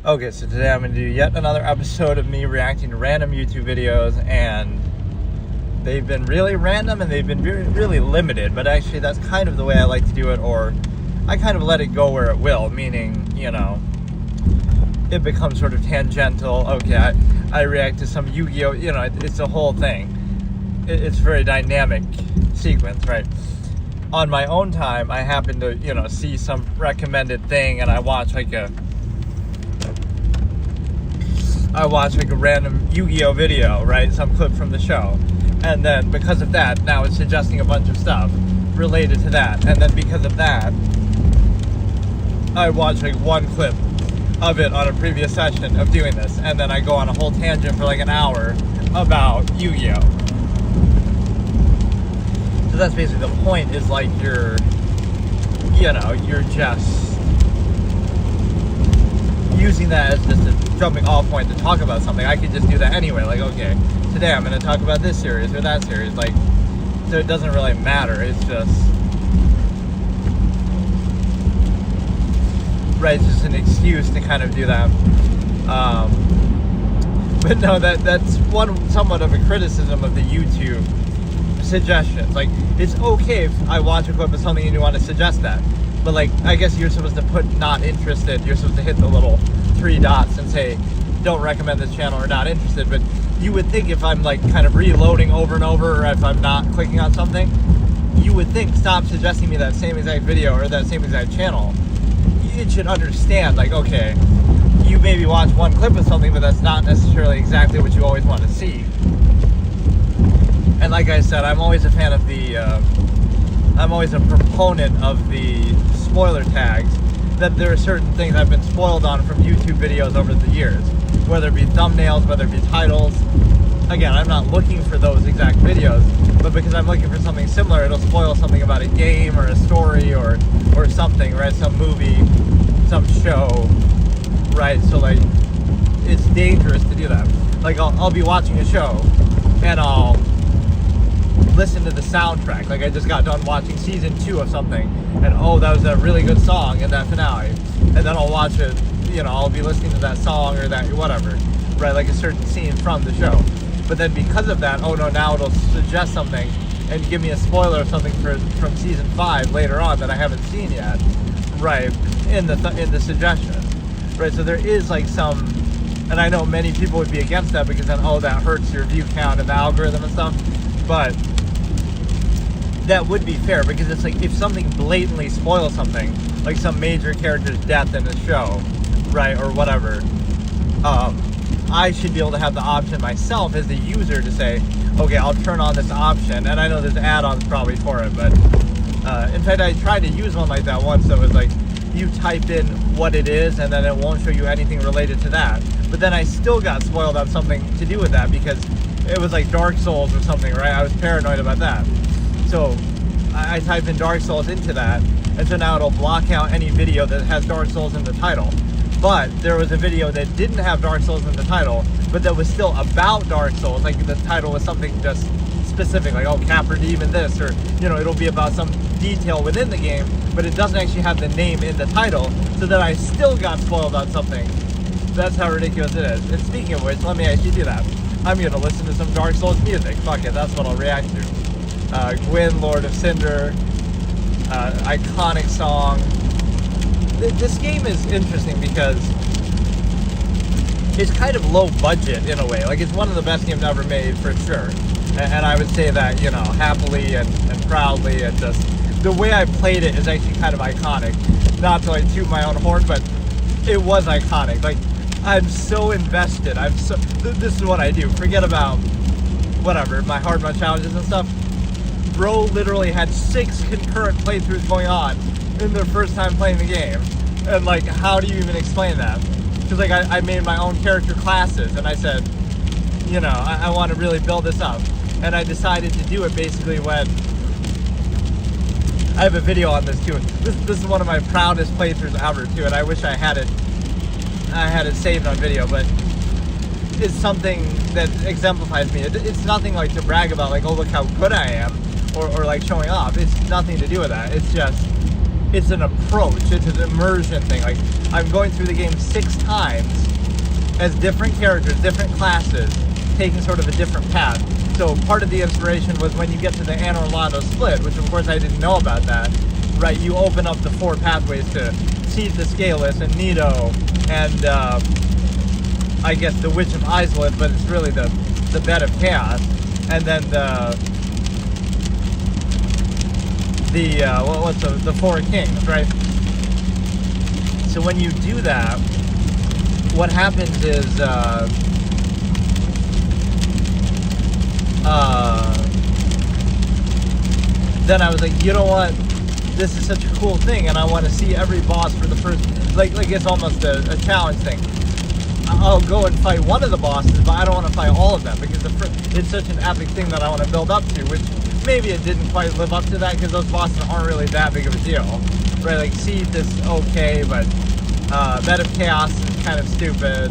Okay, so today I'm going to do yet another episode of me reacting to random YouTube videos, and they've been really random and they've been really limited, but actually that's kind of the way I like to do it, or I kind of let it go where it will, meaning, it becomes sort of tangential. Okay, I react to some Yu-Gi-Oh, it's a whole thing. It's a very dynamic sequence, right? On my own time, I happen to, see some recommended thing, and I watch like a random Yu-Gi-Oh video, right? Some clip from the show. And then because of that, now it's suggesting a bunch of stuff related to that. And then because of that, I watch like one clip of it on a previous session of doing this. And then I go on a whole tangent for like an hour about Yu-Gi-Oh. So that's basically the point, is like you're just using that as just a jumping off point to talk about something. I could just do that anyway. Like, okay, today I'm going to talk about this series or that series. Like, so it doesn't really matter. It's just, right? It's just an excuse to kind of do that. But no, that's somewhat of a criticism of the YouTube suggestions. Like, it's okay if I watch a clip of something and you want to suggest that. But like, I guess you're supposed to put not interested. You're supposed to hit the little 3 dots and say, don't recommend this channel or not interested. But you would think if I'm like kind of reloading over and over, or if I'm not clicking on something, you would think, stop suggesting me that same exact video or that same exact channel. It should understand, like, okay, you maybe watch one clip of something, but that's not necessarily exactly what you always want to see. And like I said, I'm always a fan of I'm always a proponent of the spoiler tags, that there are certain things I've been spoiled on from YouTube videos over the years, whether it be thumbnails, whether it be titles. Again, I'm not looking for those exact videos, but because I'm looking for something similar, it'll spoil something about a game or a story or something, right? Some movie, some show, right? So like, it's dangerous to do that. Like, I'll be watching a show and I'll listen to the soundtrack. Like, I just got done watching season 2 of something, and oh, that was a really good song in that finale. And then I'll watch it, I'll be listening to that song or that whatever, right? Like a certain scene from the show. But then because of that, oh no, now it'll suggest something and give me a spoiler of something from season 5 later on that I haven't seen yet, right? In the suggestion, right? So there is like some, and I know many people would be against that because then, oh, that hurts your view count and the algorithm and stuff. But that would be fair, because it's like, if something blatantly spoils something, like some major character's death in the show, right, or whatever, I should be able to have the option myself as the user to say, okay, I'll turn on this option. And I know there's add-ons probably for it, but in fact, I tried to use one like that once that was like, you type in what it is and then it won't show you anything related to that. But then I still got spoiled on something to do with that, because it was like Dark Souls or something, right? I was paranoid about that. So I typed in Dark Souls into that, and so now it'll block out any video that has Dark Souls in the title. But there was a video that didn't have Dark Souls in the title, but that was still about Dark Souls. Like, the title was something just specific, like, oh, Capra Demon this, or, it'll be about some detail within the game, but it doesn't actually have the name in the title, so that I still got spoiled on something. That's how ridiculous it is. And speaking of which, let me actually do that. I'm going to listen to some Dark Souls music. Fuck it, that's what I'll react to. Gwyn, Lord of Cinder, iconic song. This game is interesting because it's kind of low budget in a way. Like, it's one of the best games ever made, for sure. And I would say that, happily and proudly, and just the way I played it is actually kind of iconic. Not to like toot my own horn, but it was iconic. Like, I'm so invested. This is what I do. Forget about whatever, my hard mode challenges and stuff. Bro literally had 6 concurrent playthroughs going on in their first time playing the game. And like, how do you even explain that? Because like, I made my own character classes, and I said, I want to really build this up. And I decided to do it basically when, I have a video on this too. This is one of my proudest playthroughs ever too, and I wish I had it saved on video, but it's something that exemplifies me. It's nothing like to brag about, like, oh, look how good I am, or like showing off. It's nothing to do with that. It's just, it's an approach, it's an immersion thing. Like, I'm going through the game 6 times as different characters, different classes, taking sort of a different path. So part of the inspiration was when you get to the Anor Londo split, which of course I didn't know about that, right? You open up the 4 pathways to Seed the Scaleless and Nito and I guess the Witch of Izalith, but it's really the Bed of Chaos, and then the 4 Kings, right? So when you do that, what happens is then I was like, you know what? This is such a cool thing, and I want to see every boss for the first. Like it's almost a challenge thing. I'll go and fight one of the bosses, but I don't want to fight all of them because it's such an epic thing that I want to build up to. Which maybe it didn't quite live up to that because those bosses aren't really that big of a deal, right? Like Seed is okay, but Bed of Chaos is kind of stupid.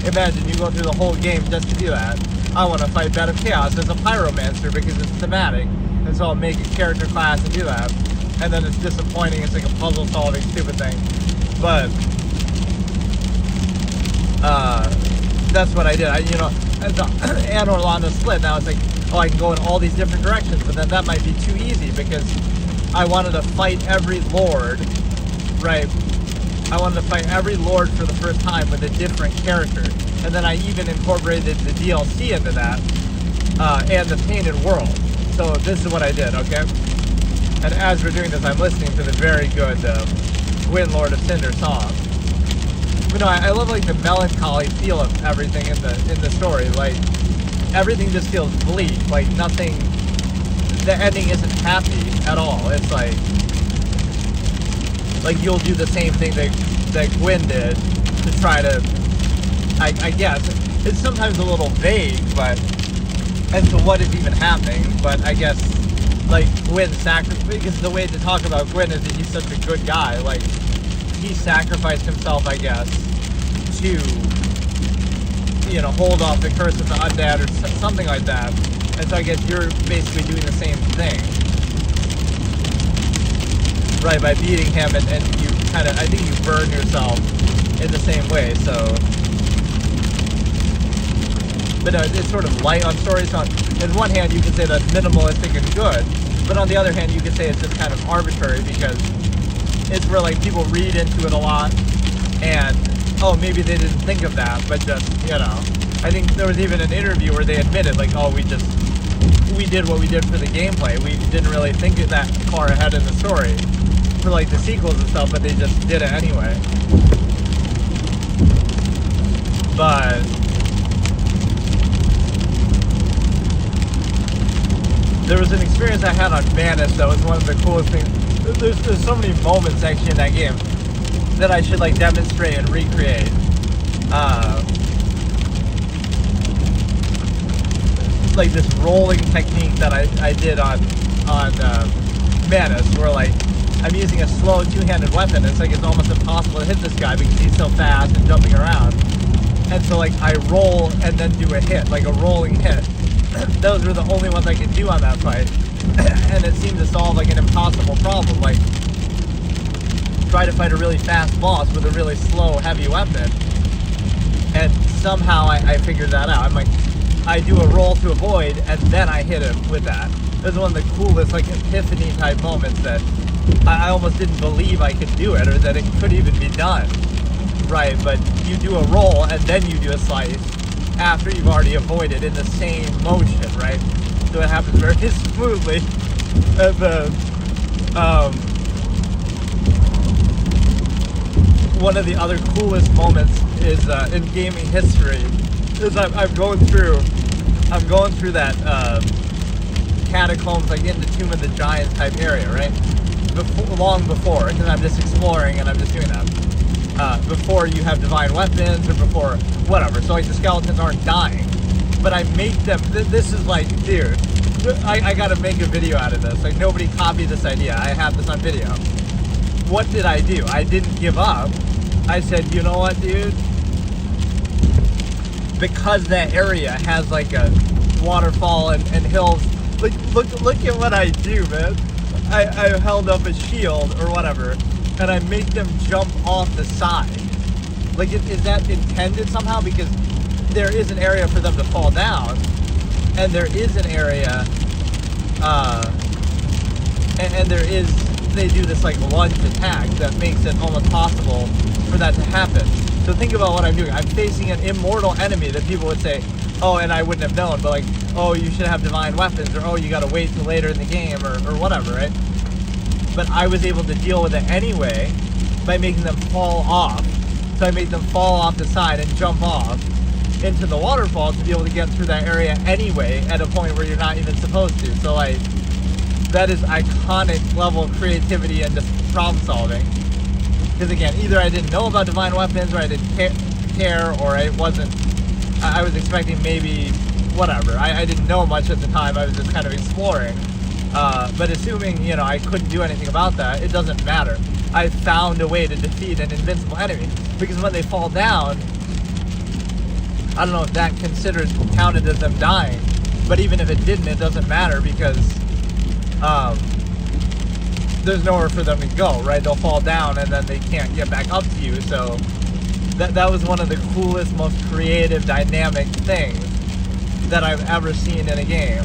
Imagine you go through the whole game just to do that. I want to fight Bed of Chaos as a pyromancer because it's thematic, and so I'll make a character class and do that. And then it's disappointing. It's like a puzzle-solving stupid thing, but that's what I did. As the Anor Londo split, now it's like, oh, I can go in all these different directions, but then that might be too easy because I wanted to fight every lord, right? I wanted to fight every lord for the first time with a different character. And then I even incorporated the DLC into that, and the Painted World. So this is what I did, okay? And as we're doing this, I'm listening to the very good Gwyn, Lord of Cinder song. But no, I love like the melancholy feel of everything in the story. Like everything just feels bleak. Like nothing. The ending isn't happy at all. It's like you'll do the same thing that Gwyn did to try to. I guess it's sometimes a little vague, but as to what is even happening. But I guess like Gwyn because the way to talk about Gwyn is that he's such a good guy. Like. He sacrificed himself, I guess, to, hold off the curse of the undead or something like that. And so I guess you're basically doing the same thing. Right, by beating him and you I think you burn yourself in the same way, so. But no, it's sort of light on stories. On one hand, you could say that's minimalistic and good, but on the other hand, you could say it's just kind of arbitrary because it's where like people read into it a lot and maybe they didn't think of that, but just I think there was even an interview where they admitted like, oh, we did what we did for the gameplay. We didn't really think it that far ahead in the story for like the sequels and stuff, but they just did it anyway. But there was an experience I had on Manus that was one of the coolest things. There's so many moments actually in that game that I should like demonstrate and recreate. Like this rolling technique that I did on Manus, where like I'm using a slow two-handed weapon. It's like it's almost impossible to hit this guy because he's so fast and jumping around. And so like I roll and then do a hit, like a rolling hit. Those were the only ones I could do on that fight. And it seemed to solve like an impossible problem, like try to fight a really fast boss with a really slow, heavy weapon. And somehow I figured that out. I'm like, I do a roll to avoid, and then I hit him with that. It was one of the coolest, like, epiphany type moments that I almost didn't believe I could do it, or that it could even be done. Right, but you do a roll, and then you do a slice after you've already avoided in the same motion, right? So it happens very smoothly. And one of the other coolest moments is in gaming history is I'm going through that catacombs, like in the Tomb of the Giants type area, right? Long before, and I'm just exploring and I'm just doing that. Before you have divine weapons or before whatever. So like the skeletons aren't dying, but I make them. This is like, dude, I gotta make a video out of this. Like nobody copied this idea. I have this on video. What did I do? I didn't give up. I said, you know what, dude? Because that area has like a waterfall and hills. Look at what I do, man. I held up a shield or whatever, and I make them jump off the side. Like, is that intended somehow? Because there is an area for them to fall down, and there is an area, and there is, they do this like lunge attack that makes it almost possible for that to happen. So think about what I'm doing. I'm facing an immortal enemy that people would say, oh, and I wouldn't have known, but like, oh, you should have divine weapons, or oh, you gotta wait till later in the game, or whatever, right? But I was able to deal with it anyway by making them fall off. So I made them fall off the side and jump off into the waterfall to be able to get through that area anyway at a point where you're not even supposed to. So like, that is iconic level of creativity and just problem solving. Because again, either I didn't know about divine weapons, or I didn't care, or I was expecting maybe whatever. I didn't know much at the time. I was just kind of exploring. But assuming, you know, I couldn't do anything about that, it doesn't matter. I found a way to defeat an invincible enemy. Because when they fall down, I don't know if that counted as them dying. But even if it didn't, it doesn't matter, because there's nowhere for them to go, right? They'll fall down and then they can't get back up to you. So that was one of the coolest, most creative, dynamic things that I've ever seen in a game.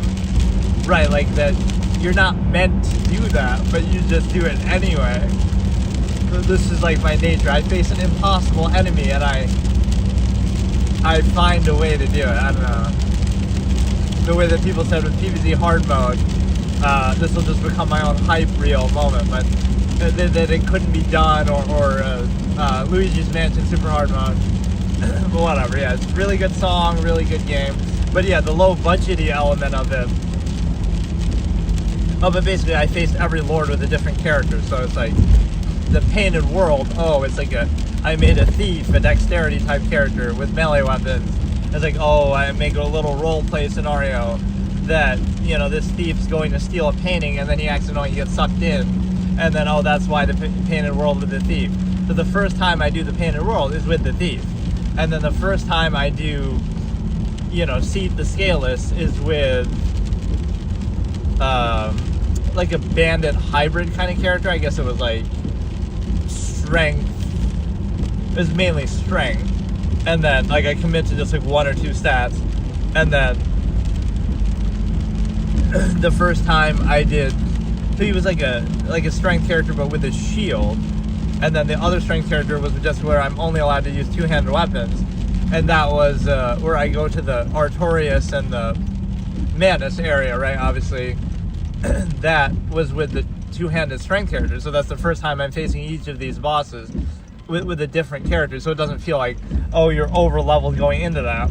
Right, like that you're not meant to do that, but you just do it anyway. So this is like my nature. I face an impossible enemy and I find a way to do it. I don't know. The way that people said with PvZ hard mode, this will just become my own hype reel moment, but that it couldn't be done, or Luigi's Mansion super hard mode. But whatever, yeah, it's a really good song, really good game. But yeah, the low budgety element of it. Oh, but basically I faced every lord with a different character, so it's like the painted world. Oh, it's like I made a thief, a dexterity type character with melee weapons. It's like, oh, I make a little role play scenario that, you know, this thief's going to steal a painting and then he accidentally gets sucked in, and then, oh, that's why the painted world with the thief. So the first time I do the painted world is with the thief, and then the first time I do, you know, Seed the Scaleless is with like a bandit hybrid kind of character. I guess it was like strength. It was mainly strength, and then like I commit to just like one or two stats, and then the first time I did, so he was like a strength character but with a shield, and then the other strength character was just where I'm only allowed to use two-handed weapons, and that was where I go to the Artorias and the Madness area, right? Obviously, that was with the two-handed strength character, so that's the first time I'm facing each of these bosses with a different character, so it doesn't feel like, oh, you're over-leveled going into that.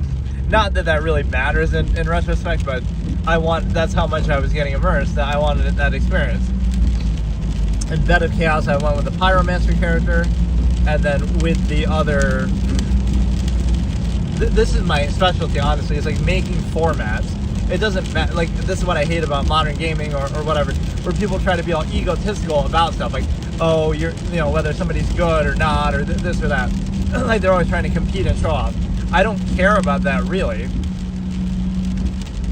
Not that that really matters in retrospect, but that's how much I was getting immersed, that I wanted that experience. In Bed of Chaos, I went with the Pyromancer character, and then with the other... This is my specialty, honestly, is like making formats. It doesn't matter, like, this is what I hate about modern gaming or whatever, where people try to be all egotistical about stuff, like, oh, you know, whether somebody's good or not, or this or that. Like, they're always trying to compete and show off. I don't care about that, really.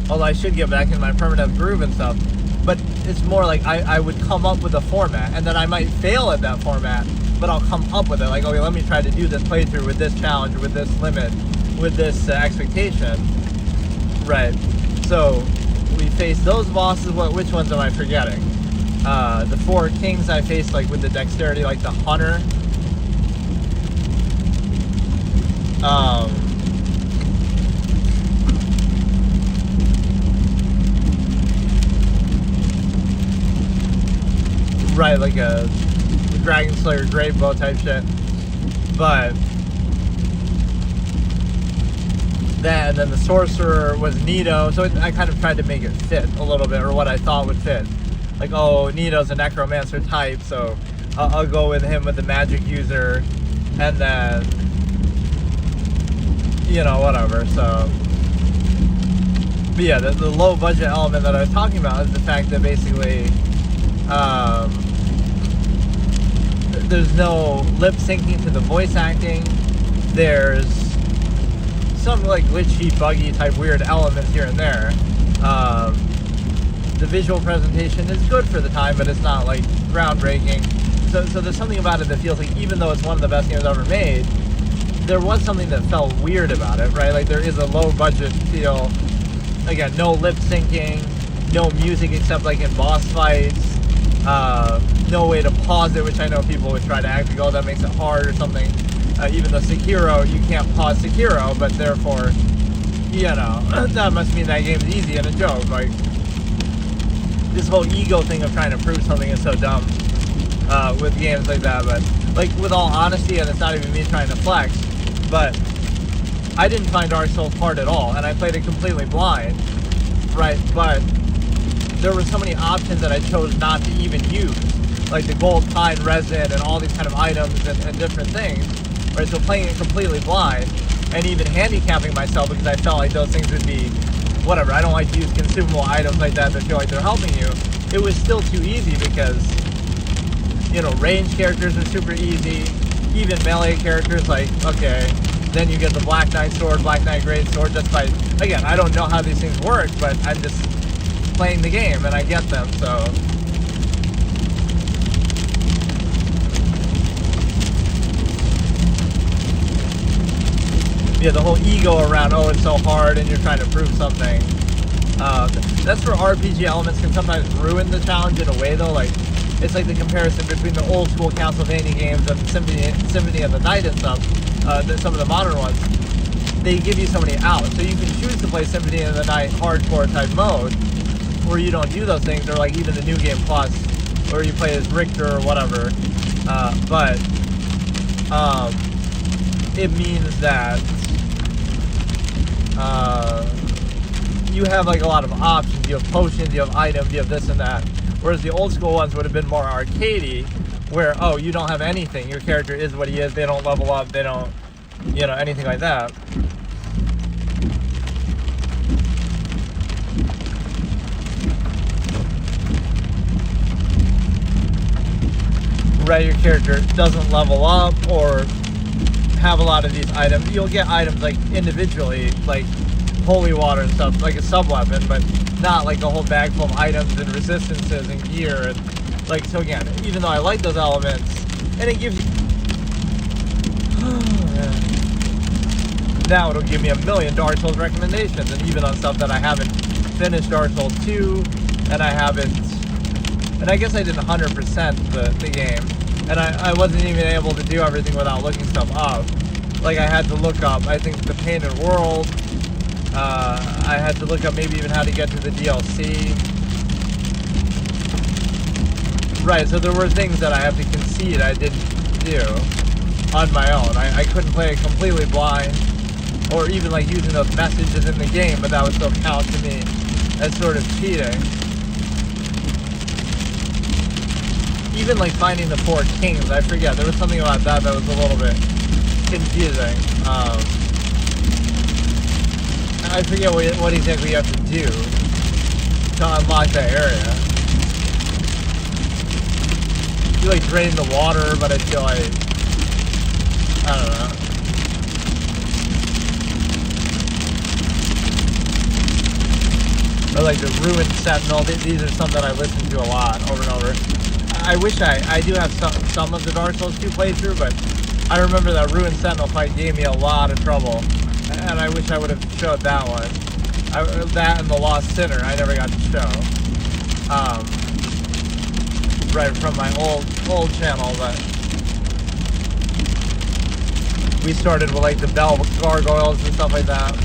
Although I should get back into my permanent groove and stuff. But it's more like I would come up with a format, and then I might fail at that format, but I'll come up with it. Like, okay, let me try to do this playthrough with this challenge, with this limit, with this expectation. Right. So, we faced those bosses. Which ones am I forgetting? The four kings I faced, like, with the dexterity, like the hunter. Right, like a Dragon Slayer Grave Bow type shit. But that, and then the sorcerer was Nito, so I kind of tried to make it fit a little bit, or what I thought would fit. Like, oh, Nito's a necromancer type, so I'll go with him with the magic user, and then, you know, whatever. So, but yeah, the low budget element that I was talking about is the fact that basically there's no lip syncing to the voice acting. There's some like glitchy, buggy type weird elements here and there. The visual presentation is good for the time, but it's not like groundbreaking. So there's something about it that feels like, even though it's one of the best games ever made, there was something that felt weird about it, right? Like, there is a low budget feel. Again, no lip syncing, no music except like in boss fights, no way to pause it, which I know people would try to act like, oh, that makes it hard or something. Even though Sekiro, you can't pause Sekiro, but therefore, you know, that must mean that game's easy and a joke. Like, this whole ego thing of trying to prove something is so dumb with games like that. But, like, with all honesty, and it's not even me trying to flex, but I didn't find Dark Souls hard at all, and I played it completely blind, right? But there were so many options that I chose not to even use, like the gold, pine, resin, and all these kind of items and different things, right? So playing it completely blind, and even handicapping myself because I felt like those things would be, whatever, I don't like to use consumable items like that feel like they're helping you. It was still too easy because, you know, range characters are super easy, even melee characters, like, okay, then you get the Black Knight sword, Black Knight Great Sword, just by, again, I don't know how these things work, but I'm just playing the game and I get them, so. Yeah, the whole ego around, oh, it's so hard and you're trying to prove something. That's where RPG elements can sometimes ruin the challenge in a way, though. Like, it's like the comparison between the old school Castlevania games and Symphony of the Night and stuff, some of the modern ones. They give you so many outs. So you can choose to play Symphony of the Night hardcore type mode, where you don't do those things, or like even the New Game Plus, where you play as Richter or whatever. But it means that you have like a lot of options. You have potions, you have items, you have this and that. Whereas the old school ones would have been more arcadey, where, oh, you don't have anything. Your character is what he is. They don't level up. They don't, you know, anything like that. Right, your character doesn't level up or have a lot of these items. You'll get items like individually, like holy water and stuff, like a sub weapon, but not like a whole bag full of items and resistances and gear. And like, so again, even though I like those elements, and it gives you, now it'll give me a million Dark Souls recommendations, and even on stuff that I haven't finished, Dark Souls 2, and I haven't, and I guess I did 100% the game, and I wasn't even able to do everything without looking stuff up. Like, I had to look up, I think, the Painted World. I had to look up maybe even how to get to the DLC. Right, so there were things that I have to concede I didn't do on my own. I couldn't play it completely blind, or even like using those messages in the game, but that would still count to me as sort of cheating. Even like finding the 4 kings, I forget, there was something about that was a little bit confusing. I forget what exactly you have to do to unlock that area. You like drain the water, but I feel like, I don't know. Or like the Ruined Sentinel. These are some that I listen to a lot, over and over. I wish I do have some of the Dark Souls 2 playthrough, but I remember that Ruined Sentinel fight gave me a lot of trouble. And I wish I would have showed that one. That and the Lost Sinner, I never got to show. Right from my old channel, but we started with like the bell gargoyles and stuff like that.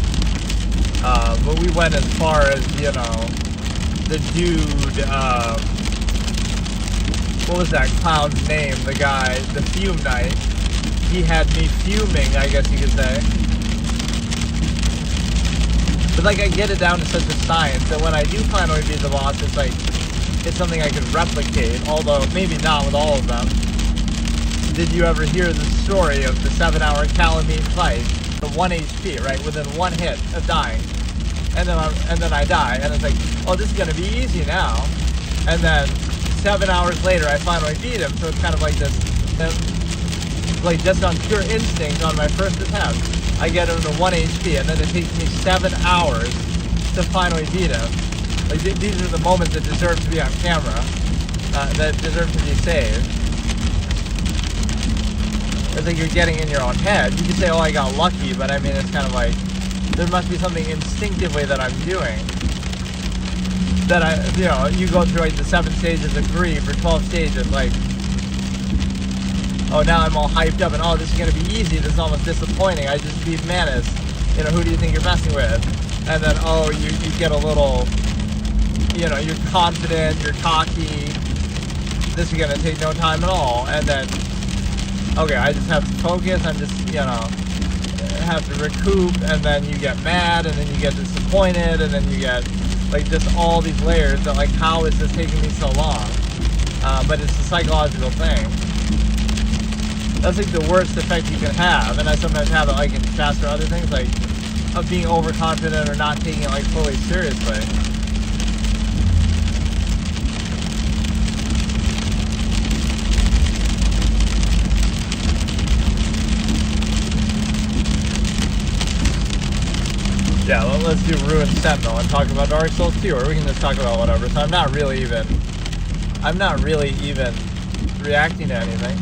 But we went as far as, you know, the dude, what was that clown's name? The guy, the Fume Knight. He had me fuming, I guess you could say. But like, I get it down to such a science that when I do finally beat the boss, it's like, it's something I could replicate, although maybe not with all of them. Did you ever hear the story of the 7-hour Calamine fight? The 1 HP, right? Within 1 hit of dying. And then I die, and it's like, oh, this is gonna be easy now. And then 7 hours later, I finally beat him, so it's kind of like this, like just on pure instinct on my first attempt, I get him to 1 HP, and then it takes me 7 hours to finally beat him. Like these are the moments that deserve to be on camera, that deserve to be saved. It's like you're getting in your own head. You can say, oh, I got lucky, but I mean, it's kind of like, there must be something instinctively that I'm doing. That you go through like the 7 stages of grief or 12 stages, like, oh, now I'm all hyped up and, oh, this is going to be easy, this is almost disappointing, I just beat Manus, who do you think you're messing with? And then, oh, you get a little, you're confident, you're cocky, this is going to take no time at all, and then, okay, I just have to focus, I'm just, have to recoup, and then you get mad, and then you get disappointed, and then you get, like, just all these layers that, like, how is this taking me so long? But it's a psychological thing. That's, like, the worst effect you can have, and I sometimes have it, like, in chess or other things, like, of being overconfident or not taking it, like, fully seriously. Yeah, let's do Ruined Sentinel and talk about Dark Souls 2, or we can just talk about whatever. So I'm not really even reacting to anything.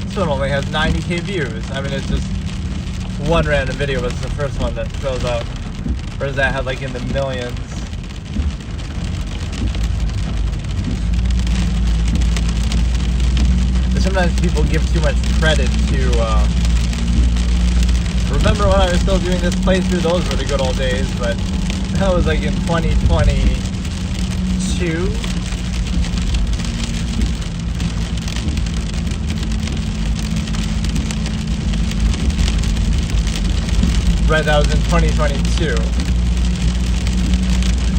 This one only has 90k views. I mean, it's just one random video was the first one that shows up. Whereas that had like in the millions. But sometimes people give too much credit to, remember when I was still doing this playthrough, those were the good old days, but that was like in 2022. Right, that was in 2022.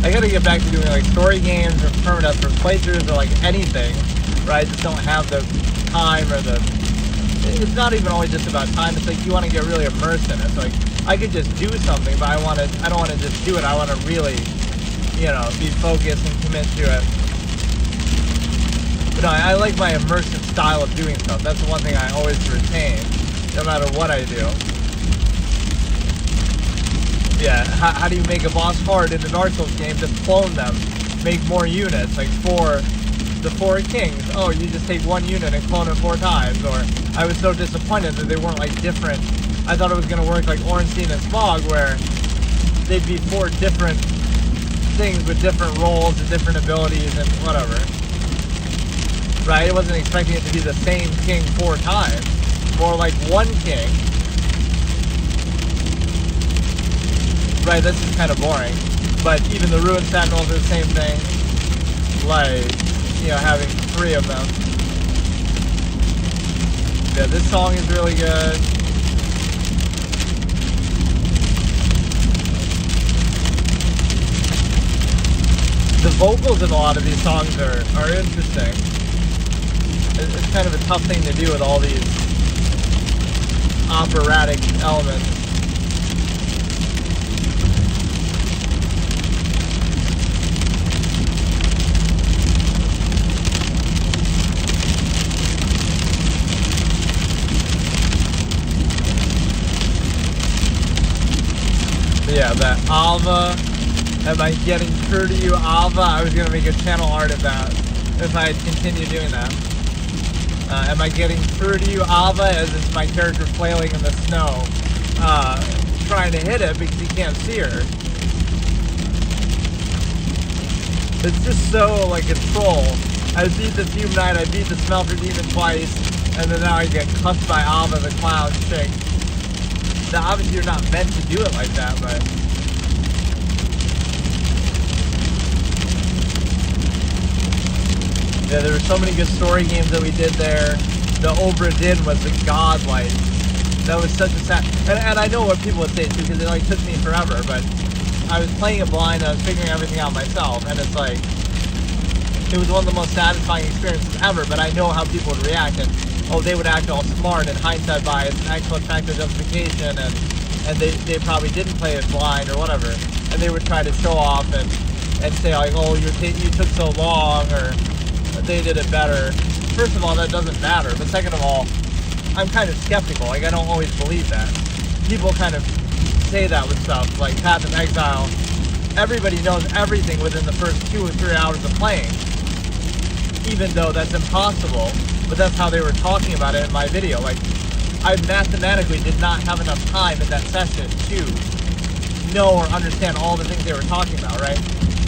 I gotta get back to doing like story games or permanent for playthroughs or like anything, where I just don't have the time or the... It's not even always just about time. It's like you want to get really immersed in it. It's like I could just do something, but I don't want to just do it. I want to really, be focused and commit to it. But no, I like my immersive style of doing stuff. That's the one thing I always retain, no matter what I do. Yeah, how do you make a boss hard in a Dark Souls game? Just clone them, make more units, like the 4 kings. Oh, you just take 1 unit and clone it 4 times. Or I was so disappointed that they weren't like different. I thought it was gonna work like Ornstein and Smog, where they'd be 4 different things with different roles and different abilities and whatever. Right? I wasn't expecting it to be the same king 4 times. More like 1 king. Right, this is kind of boring. But even the Ruined Sentinels are the same thing. Like, having 3 of them. Yeah, this song is really good. The vocals in a lot of these songs are interesting. It's kind of a tough thing to do with all these operatic elements. Yeah, that Alva, am I getting through to you, Alva? I was going to make a channel art of that if I had continued doing that. Am I getting through to you, Alva? As it's my character flailing in the snow, trying to hit it because he can't see her. It's just so like a troll. I beat the Fume Knight, I beat the Smelter Demon twice, and then now I get cussed by Alva the clown chick. Now, obviously you're not meant to do it like that, but... Yeah, there were so many good story games that we did there. The Obra Dinn was the godlike. That was such a sad... And I know what people would say too, because it like took me forever, but I was playing it blind, I was figuring everything out myself, and it's like... It was one of the most satisfying experiences ever, but I know how people would react, and oh, they would act all smart and hindsight bias and actual factor justification, and they probably didn't play it blind or whatever, and they would try to show off and say like, oh, you took so long, or they did it better. First of all, that doesn't matter, but second of all, I'm kind of skeptical. Like, I don't always believe that. People kind of say that with stuff like Path of Exile. everybody knows everything within the first 2 or 3 hours of playing, even though that's impossible. But that's how they were talking about it in my video. Like, I mathematically did not have enough time in that session to know or understand all the things they were talking about, right?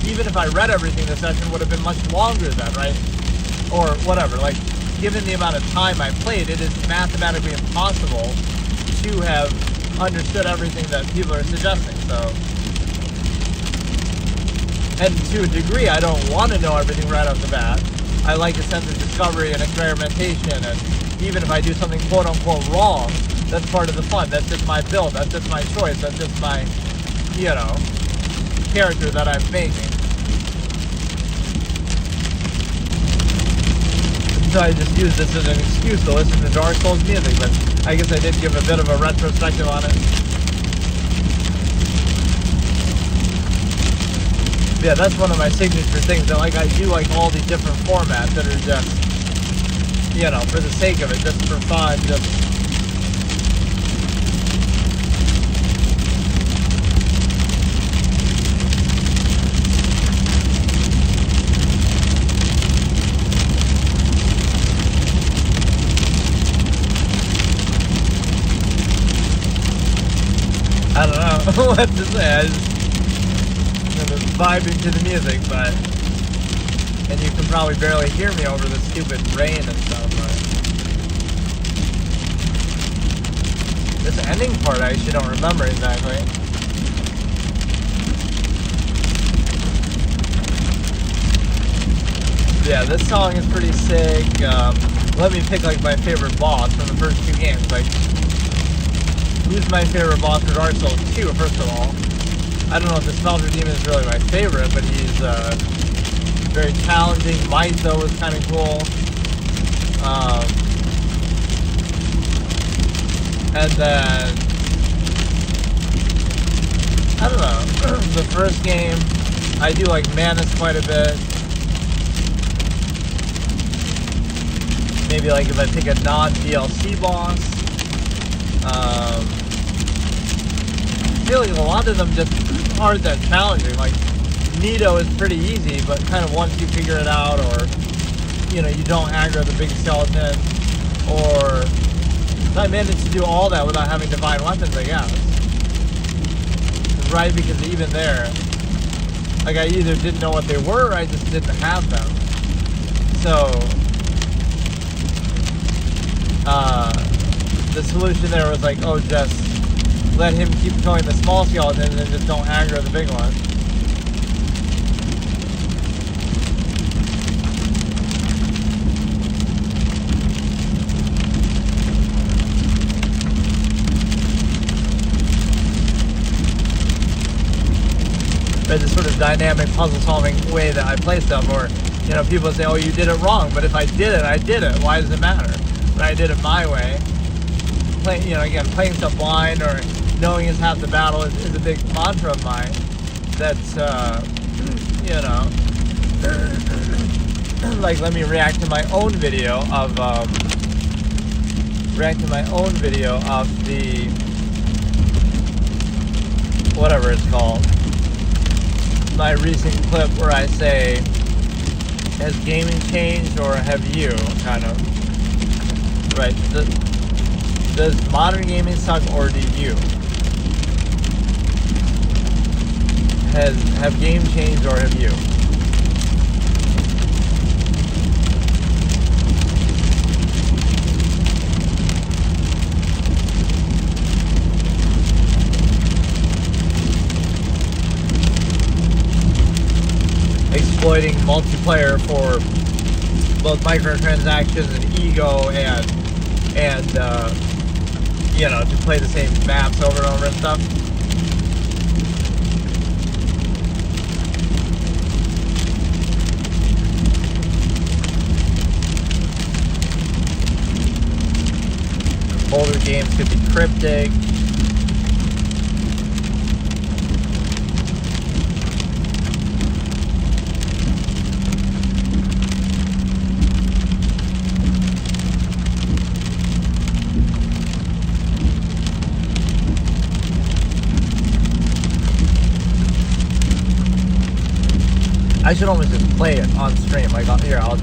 Even if I read everything, the session would have been much longer then, right? Or whatever. Like, given the amount of time I played, it is mathematically impossible to have understood everything that people are suggesting. So, and to a degree, I don't want to know everything right off the bat. I like a sense of discovery and experimentation, and even if I do something quote-unquote wrong, that's part of the fun. That's just my build. That's just my choice. That's just my, you know, character that I'm making. So I just use this as an excuse to listen to Dark Souls music, but I guess I did give a bit of a retrospective on it. Yeah, that's one of my signature things. That, like, I do like all these different formats that are just, you know, for the sake of it, just for fun, just. I don't know what to say. I'm just vibing to the music, but, and you can probably barely hear me over the stupid rain and stuff, but this ending part I actually don't remember exactly. Yeah, this song is pretty sick. Let me pick like my favorite boss from the first 2 games. Like, who's my favorite boss for Dark Souls 2, first of all? I don't know if the Smelter Demon is really my favorite, but he's very challenging. Might, though, is kind of cool. And then, I don't know, the first game, I do like Manus quite a bit. Maybe like if I pick a non-DLC boss. I feel like a lot of them just aren't that challenging. Like, Nito is pretty easy, but kind of once you figure it out, or, you know, you don't aggro the big skeleton, or I managed to do all that without having divine weapons, I guess. Right, because even there, like, I either didn't know what they were, or I just didn't have them. So, the solution there was like, oh, just let him keep killing the small skeleton and then just don't aggro the big one. There's this sort of dynamic puzzle-solving way that I play stuff, or, you know, people say, oh, you did it wrong, but if I did it, I did it. Why does it matter? But I did it my way. You know, again, playing stuff blind or knowing is half the battle is a big mantra of mine. That's, you know, like, let me react to my own video of, the, whatever it's called, my recent clip where I say, has gaming changed or have you, kind of, right, does modern gaming suck or do you? Have game changed or have you? Exploiting multiplayer for both microtransactions and ego and you know, to play the same maps over and over and stuff. Older games could be cryptic. I should almost just play it on stream. Like, here, I'll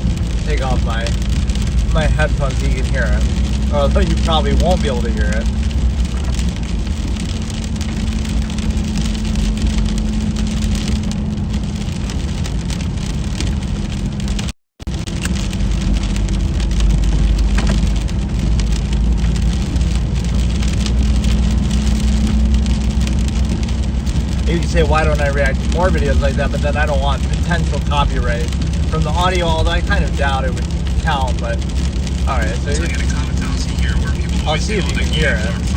take off my headphones so you can hear it. Although you probably won't be able to hear it. You can say, why don't I react to more videos like that? But then I don't want potential copyright from the audio, although I kind of doubt it would count. But all right, so I got a comment I'll see if you can hear it.